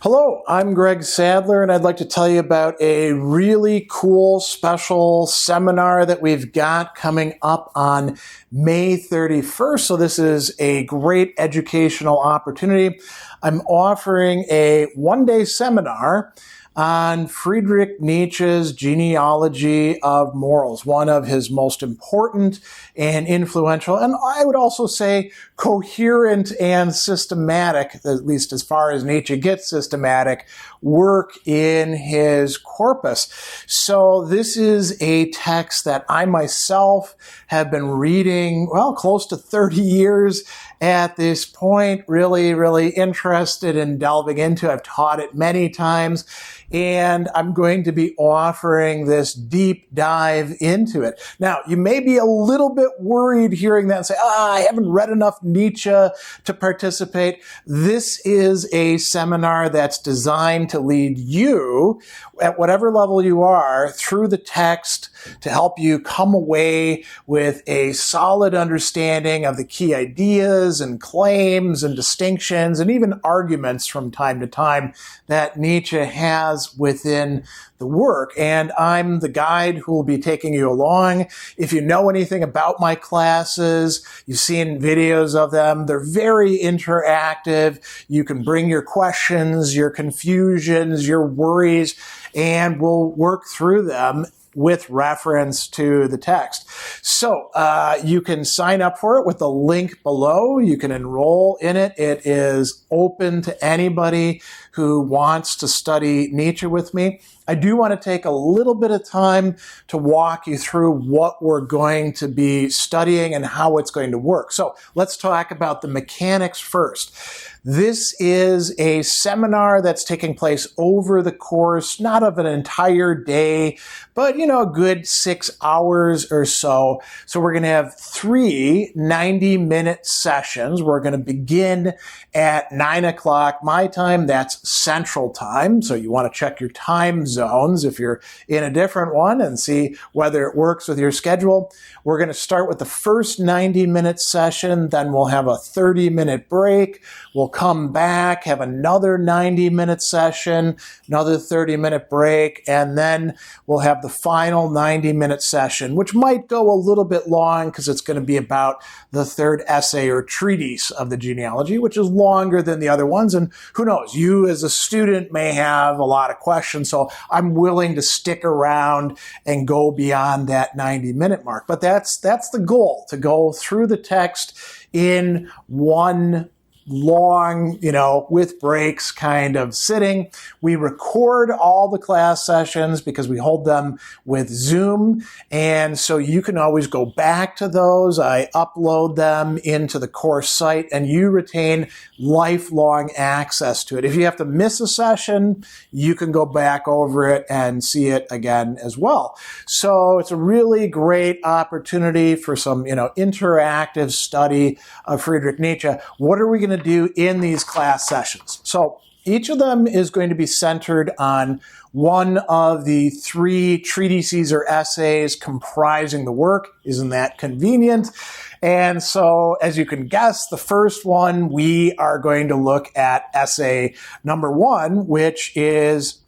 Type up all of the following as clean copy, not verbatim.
Hello, I'm Greg Sadler, and I'd like to tell you about a really cool special seminar that we've got coming up on May 31st. So this is a great educational opportunity. I'm offering a one-day seminar on Friedrich Nietzsche's Genealogy of Morals, one of his most important and influential, and I would also say coherent and systematic, at least as far as Nietzsche gets systematic, work in his corpus. So this is a text that I myself have been reading, close to 30 years at this point, really interested in delving into. I've taught it many times, and I'm going to be offering this deep dive into it. Now, you may be a little bit worried hearing that and say, I haven't read enough Nietzsche to participate. This is a seminar that's designed to lead you at whatever level you are through the text to help you come away with a solid understanding of the key ideas and claims and distinctions and even arguments from time to time that Nietzsche has within the work. And I'm the guide who will be taking you along. If you know anything about my classes, you've seen videos of them, they're very interactive. You can bring your questions, your confusions, your worries, and we'll work through them with reference to the text. So you can sign up for it with the link below. You can enroll in it. It is open to anybody who wants to study Nietzsche with me. I do want to take a little bit of time to walk you through what we're going to be studying and how it's going to work. So let's talk about the mechanics first. This is a seminar that's taking place over the course, not of an entire day, but, a good 6 hours or so. So we're going to have 3 90-minute sessions. We're going to begin at 9 o'clock my time. That's Central Time. So you want to check your time zones if you're in a different one and see whether it works with your schedule. We're going to start with the first 90-minute session. Then we'll have a 30-minute break. We'll come back, have another 90-minute session, another 30-minute break, and then we'll have the final 90-minute session, which might go a little bit long because it's going to be about the third essay or treatise of the genealogy, which is longer than the other ones. And who knows, you as a student may have a lot of questions, so I'm willing to stick around and go beyond that 90-minute mark. But that's the goal, to go through the text in one long, with breaks kind of sitting. We record all the class sessions because we hold them with Zoom. And so you can always go back to those. I upload them into the course site and you retain lifelong access to it. If you have to miss a session, you can go back over it and see it again as well. So it's a really great opportunity for some, interactive study of Friedrich Nietzsche. What are we going to do in these class sessions? So each of them is going to be centered on one of the 3 treatises or essays comprising the work. Isn't that convenient? And so, as you can guess, the first one, we are going to look at essay number 1, which is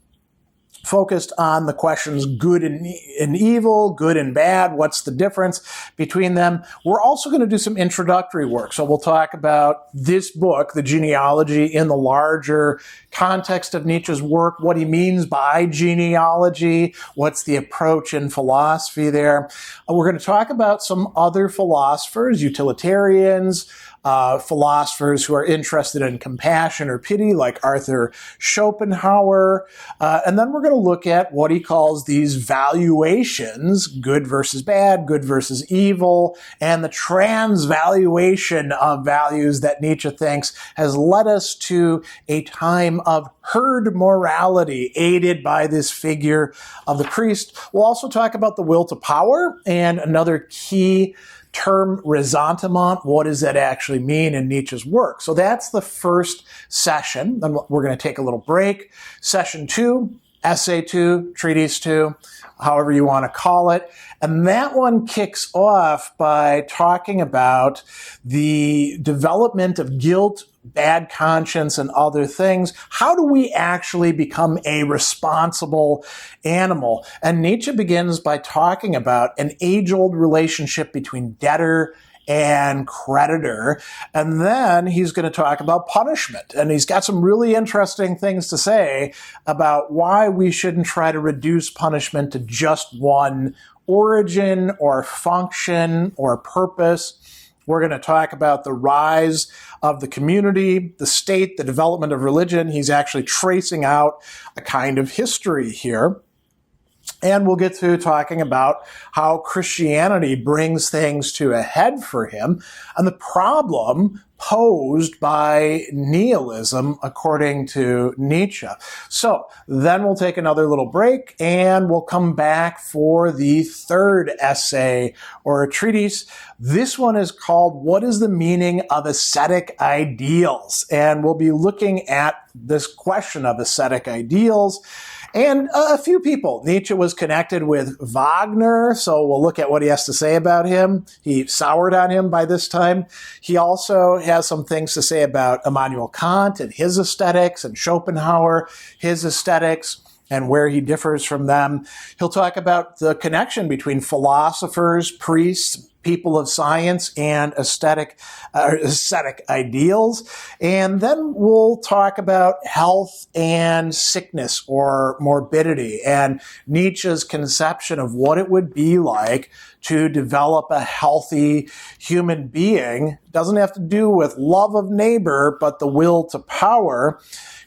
focused on the questions good and evil, good and bad, what's the difference between them. We're also going to do some introductory work. So we'll talk about this book, The Genealogy, in the larger context of Nietzsche's work, what he means by genealogy, what's the approach in philosophy there. We're going to talk about some other philosophers, utilitarians, philosophers who are interested in compassion or pity, like Arthur Schopenhauer. And then we're going to look at what he calls these valuations, good versus bad, good versus evil, and the transvaluation of values that Nietzsche thinks has led us to a time of herd morality, aided by this figure of the priest. We'll also talk about the will to power and another key term, ressentiment. What does that actually mean in Nietzsche's work? So that's the first session. Then we're going to take a little break. Session 2, essay 2, treatise 2, however you want to call it. And that one kicks off by talking about the development of guilt, bad conscience, and other things. How do we actually become a responsible animal? And Nietzsche begins by talking about an age-old relationship between debtor and creditor. And then he's going to talk about punishment. And he's got some really interesting things to say about why we shouldn't try to reduce punishment to just one origin or function or purpose. We're going to talk about the rise of the community, the state, the development of religion. He's actually tracing out a kind of history here. And we'll get to talking about how Christianity brings things to a head for him and the problem posed by nihilism, according to Nietzsche. So then we'll take another little break and we'll come back for the third essay or a treatise. This one is called What is the Meaning of Ascetic Ideals? And we'll be looking at this question of ascetic ideals. And a few people. Nietzsche was connected with Wagner, so we'll look at what he has to say about him. He soured on him by this time. He also has some things to say about Immanuel Kant and his aesthetics, and Schopenhauer, his aesthetics, and where he differs from them. He'll talk about the connection between philosophers, priests, people of science, and ascetic ideals. And then we'll talk about health and sickness or morbidity and Nietzsche's conception of what it would be like to develop a healthy human being. Doesn't have to do with love of neighbor, but the will to power.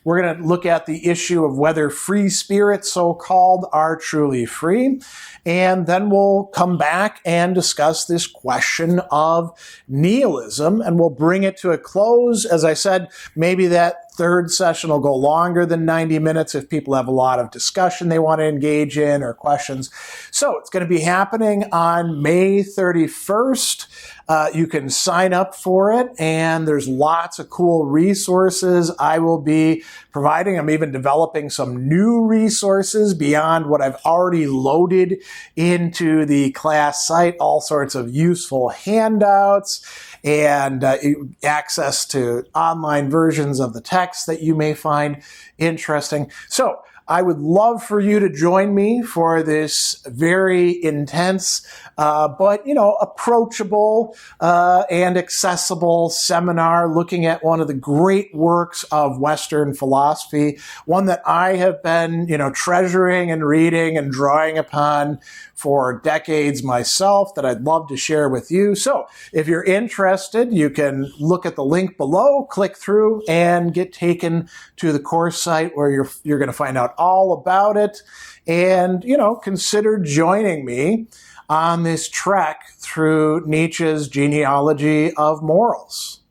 We're going to look at the issue of whether free spirits, so-called, are truly free. And then we'll come back and discuss this question of nihilism, and we'll bring it to a close. As I said, maybe that third session will go longer than 90 minutes if people have a lot of discussion they want to engage in or questions. So it's going to be happening on May 31st. You can sign up for it, and there's lots of cool resources I will be providing. I'm even developing some new resources beyond what I've already loaded into the class site, all sorts of useful handouts and access to online versions of the text that you may find interesting. So I would love for you to join me for this very intense, but, approachable and accessible seminar looking at one of the great works of Western philosophy, one that I have been, treasuring and reading and drawing upon for decades myself that I'd love to share with you. So if you're interested, you can look at the link below, click through, and get taken to the course site where you're going to find out all about it. And, consider joining me on this trek through Nietzsche's Genealogy of Morals.